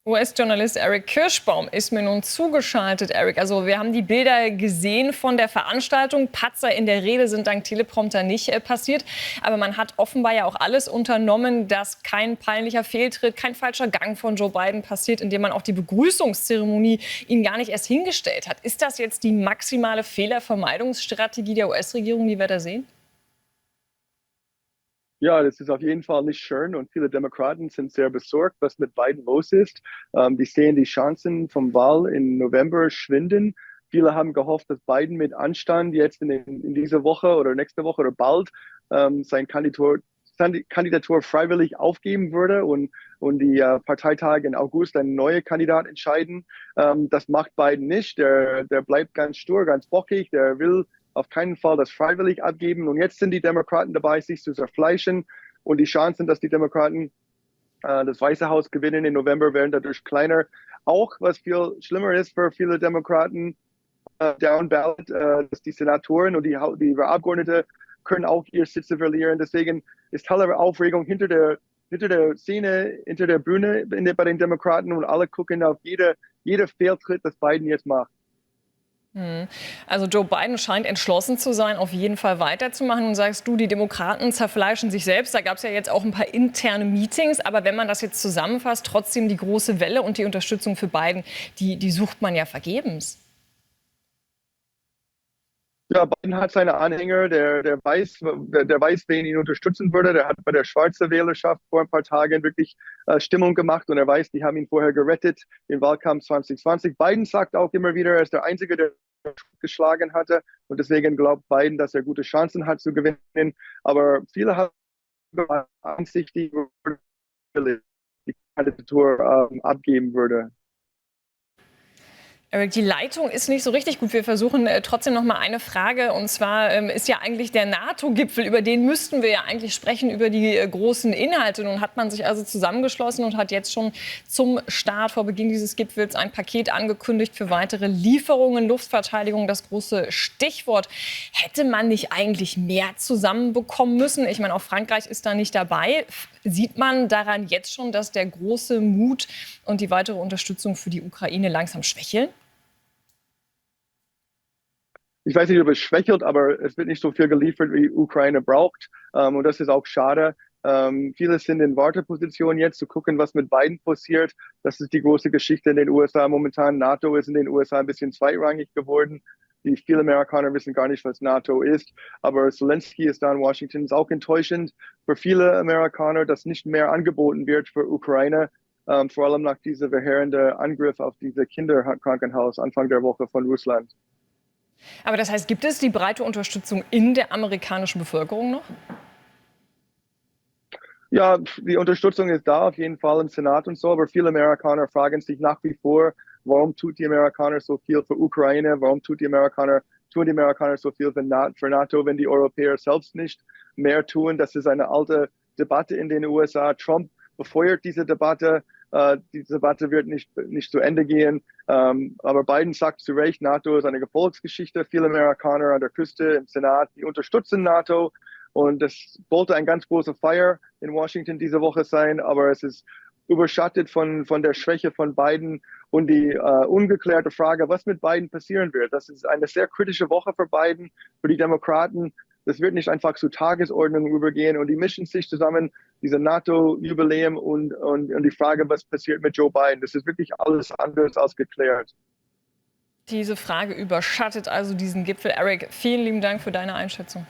US-Journalist Eric Kirschbaum ist mir nun zugeschaltet. Eric, also wir haben die Bilder gesehen von der Veranstaltung. Patzer in der Rede sind dank Teleprompter nicht passiert. Aber man hat offenbar ja auch alles unternommen, dass kein peinlicher Fehltritt, kein falscher Gang von Joe Biden passiert, indem man auch die Begrüßungszeremonie ihn gar nicht erst hingestellt hat. Ist das jetzt die maximale Fehlervermeidungsstrategie der US-Regierung, die wir da sehen? Ja, das ist auf jeden Fall nicht schön und viele Demokraten sind sehr besorgt, was mit Biden los ist. Die sehen die Chancen vom Wahl im November schwinden. Viele haben gehofft, dass Biden mit Anstand jetzt in dieser Woche oder nächste Woche oder bald seine Kandidatur freiwillig aufgeben würde und die Parteitage in August einen neuen Kandidat entscheiden. Das macht Biden nicht. Der bleibt ganz stur, ganz bockig. Der will auf keinen Fall das freiwillig abgeben. Und jetzt sind die Demokraten dabei, sich zu zerfleischen. Und die Chancen, dass die Demokraten das Weiße Haus gewinnen im November, werden dadurch kleiner. Auch was viel schlimmer ist für viele Demokraten, down ballot, dass die Senatoren und die Abgeordnete können auch ihre Sitze verlieren. Deswegen ist tolle Aufregung hinter der Szene, hinter der Bühne bei den Demokraten und alle gucken auf jeder Fehltritt, das Biden jetzt macht. Also Joe Biden scheint entschlossen zu sein, auf jeden Fall weiterzumachen. Und sagst du, die Demokraten zerfleischen sich selbst. Da gab es ja jetzt auch ein paar interne Meetings. Aber wenn man das jetzt zusammenfasst, trotzdem die große Welle und die Unterstützung für Biden, die sucht man ja vergebens. Ja, Biden hat seine Anhänger, der weiß, wen ihn unterstützen würde. Der hat bei der schwarzen Wählerschaft vor ein paar Tagen wirklich Stimmung gemacht und er weiß, die haben ihn vorher gerettet im Wahlkampf 2020. Biden sagt auch immer wieder, er ist der Einzige, der geschlagen hatte und deswegen glaubt Biden, dass er gute Chancen hat zu gewinnen. Aber viele haben Ansicht, die Kandidatur abgeben würde. Eric, die Leitung ist nicht so richtig gut. Wir versuchen trotzdem noch mal eine Frage. Und zwar ist ja eigentlich der NATO-Gipfel, über den müssten wir ja eigentlich sprechen, über die großen Inhalte. Nun hat man sich also zusammengeschlossen und hat jetzt schon zum Start, vor Beginn dieses Gipfels, ein Paket angekündigt für weitere Lieferungen. Luftverteidigung, das große Stichwort. Hätte man nicht eigentlich mehr zusammenbekommen müssen? Ich meine, auch Frankreich ist da nicht dabei. Sieht man daran jetzt schon, dass der große Mut und die weitere Unterstützung für die Ukraine langsam schwächeln? Ich weiß nicht, ob es schwächelt, aber es wird nicht so viel geliefert, wie Ukraine braucht. Und das ist auch schade. Viele sind in Warteposition jetzt, zu gucken, was mit Biden passiert. Das ist die große Geschichte in den USA momentan. NATO ist in den USA ein bisschen zweitrangig geworden. Viele Amerikaner wissen gar nicht, was NATO ist. Aber Zelensky ist da in Washington. Ist auch enttäuschend für viele Amerikaner, dass nicht mehr angeboten wird für Ukraine. Vor allem nach diesem verheerenden Angriff auf diese Kinderkrankenhaus Anfang der Woche von Russland. Aber das heißt, gibt es die breite Unterstützung in der amerikanischen Bevölkerung noch? Ja, die Unterstützung ist da auf jeden Fall im Senat und so, aber viele Amerikaner fragen sich nach wie vor, warum tut die Amerikaner so viel für Ukraine, warum tun die Amerikaner so viel für NATO, wenn die Europäer selbst nicht mehr tun. Das ist eine alte Debatte in den USA. Trump befeuert diese Debatte. Diese Debatte wird nicht zu Ende gehen. Aber Biden sagt zu Recht, NATO ist eine Erfolgsgeschichte. Viele Amerikaner an der Küste, im Senat, die unterstützen NATO. Und das wollte ein ganz großer Feier in Washington diese Woche sein. Aber es ist überschattet von der Schwäche von Biden und die ungeklärte Frage, was mit Biden passieren wird. Das ist eine sehr kritische Woche für Biden, für die Demokraten. Das wird nicht einfach zur Tagesordnung übergehen und die mischen sich zusammen, diese NATO-Jubiläum und die Frage, was passiert mit Joe Biden. Das ist wirklich alles anders als geklärt. Diese Frage überschattet also diesen Gipfel. Eric, vielen lieben Dank für deine Einschätzung.